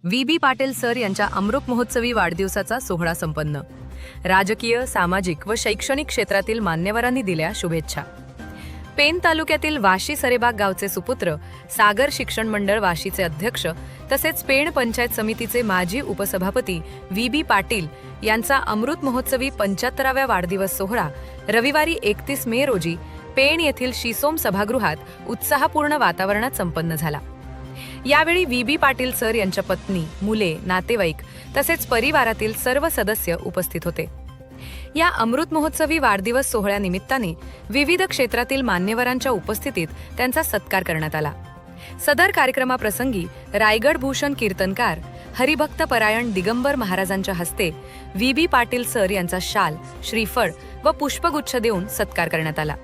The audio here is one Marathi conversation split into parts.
व्ही.बी. पाटील सर यांच्या अमृत महोत्सवी वाढदिवसाचा सोहळा संपन्न. राजकीय, सामाजिक व शैक्षणिक क्षेत्रातील मान्यवरांनी दिल्या शुभेच्छा. पेन तालुक्यातील वाशी सरेबाग गावचे सुपुत्र, सागर शिक्षण मंडळ वाशीचे अध्यक्ष तसेच पेण पंचायत समितीचे माजी उपसभापती व्ही.बी. पाटील यांचा अमृत महोत्सवी 75व्या वाढदिवस सोहळा रविवारी 31 मे रोजी पेण येथील शिसोम सभागृहात उत्साहपूर्ण वातावरणात संपन्न झाला. यावेळी व्ही.बी. पाटील सर यांच्या पत्नी, मुले, नातेवाईक तसेच परिवारातील सर्व सदस्य उपस्थित होते. या अमृत महोत्सवी वाढदिवस सोहळ्यानिमित्ताने विविध क्षेत्रातील मान्यवरांच्या उपस्थितीत त्यांचा सत्कार करण्यात आला. सदर कार्यक्रमाप्रसंगी रायगड भूषण कीर्तनकार हरिभक्त परायण दिगंबर महाराजांच्या हस्ते व्ही.बी. पाटील सर यांचा शाल, श्रीफळ व पुष्पगुच्छ देऊन सत्कार करण्यात आला.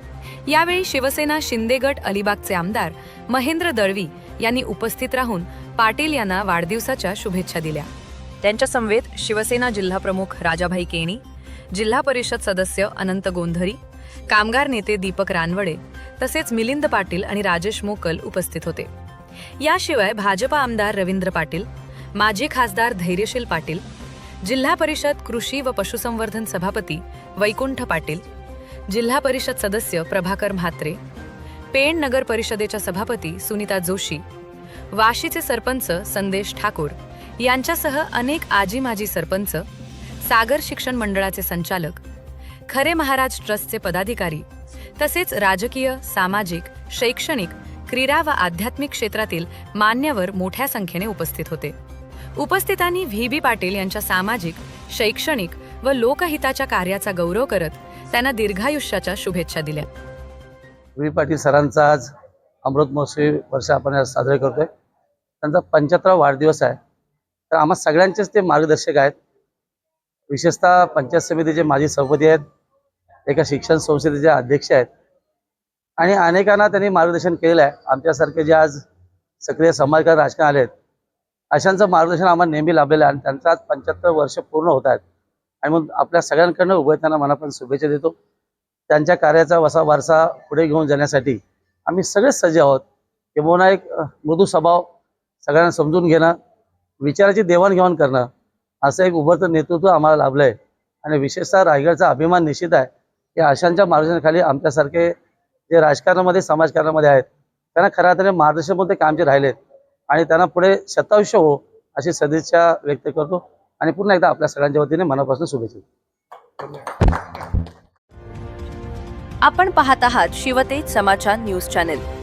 यावेळी शिवसेना शिंदे गट अलिबागचे आमदार महेंद्र दळवी यांनी उपस्थित राहून पाटील यांना वाढदिवसाच्या शुभेच्छा दिल्या. त्यांच्या समवेत शिवसेना जिल्हाप्रमुख राजाभाई केणी, जिल्हा परिषद सदस्य अनंत गोंधरी, कामगार नेते दीपक रानवडे तसेच मिलिंद पाटील आणि राजेश मोकल उपस्थित होते. याशिवाय भाजपा आमदार रवींद्र पाटील, माजी खासदार धैर्यशील पाटील, जिल्हा परिषद कृषी व पशुसंवर्धन सभापती वैकुंठ पाटील, जिल्हा परिषद सदस्य प्रभाकर म्हात्रे, पेण नगर परिषदेच्या सभापती सुनीता जोशी, वाशीचे सरपंच संदेश ठाकूर यांच्यासह अनेक आजी माजी सरपंच, सागर शिक्षण मंडळाचे संचालक, खरे महाराज ट्रस्टचे पदाधिकारी तसेच राजकीय, सामाजिक, शैक्षणिक, क्रीडा व आध्यात्मिक क्षेत्रातील मान्यवर मोठ्या संख्येने उपस्थित होते. उपस्थितांनी व्ही.बी. पाटील यांच्या सामाजिक, शैक्षणिक व लोकहिताच्या कार्याचा गौरव करत त्यांना दीर्घायुष्याच्या शुभेच्छा दिल्या. व्ही. पाटील सरांचा आज अमृत महोत्सवी वर्ष आपण आज साजरे करतोय. त्यांचा 75वा वाढदिवस आहे. तर आम्हा सगळ्यांचेच ते मार्गदर्शक आहेत. विशेषतः पंचायत समितीचे माजी सभापती आहेत, एका शिक्षण संस्थेचे अध्यक्ष आहेत आणि अनेकांना त्यांनी मार्गदर्शन केलेलं आहे. आमच्यासारखे जे आज सक्रिय समाजकारण राजकारण आले आहेत अशांचं मार्गदर्शन आम्हाला नेहमी लाभलेलं आहे आणि त्यांचा आज 75 वर्ष पूर्ण होत आहेत. आणि मग आपल्या सगळ्यांकडनं उभे त्यांना मनापासून शुभेच्छा देतो. त्यांच्या कार्याचा वारसा पुढे घेऊन जाण्यासाठी आम्ही सगळेच सज्ज आहोत. किंवा एक मृदू स्वभाव, सगळ्यांना समजून घेणं, विचाराची देवाणघेवाण करणं असं एक उभरतं नेतृत्व आम्हाला लाभलं आहे. आणि विशेषतः रायगडचा अभिमान निश्चित आहे की अशांच्या मार्गदर्शनाखाली आमच्यासारखे जे राजकारणामध्ये, समाजकारणामध्ये आहेत त्यांना खऱ्या अर्थाने मार्गदर्शन म्हणून ते कामचे राहिलेत आणि त्यांना पुढे शतायुष्य हो अशी सदिच्छा व्यक्त करतो आणि पुन्हा एकदा आपल्या सगळ्यांच्या वतीने मनापासून शुभेच्छा. आपण पाहत आहात शिवतेज समाचार न्यूज चॅनेल.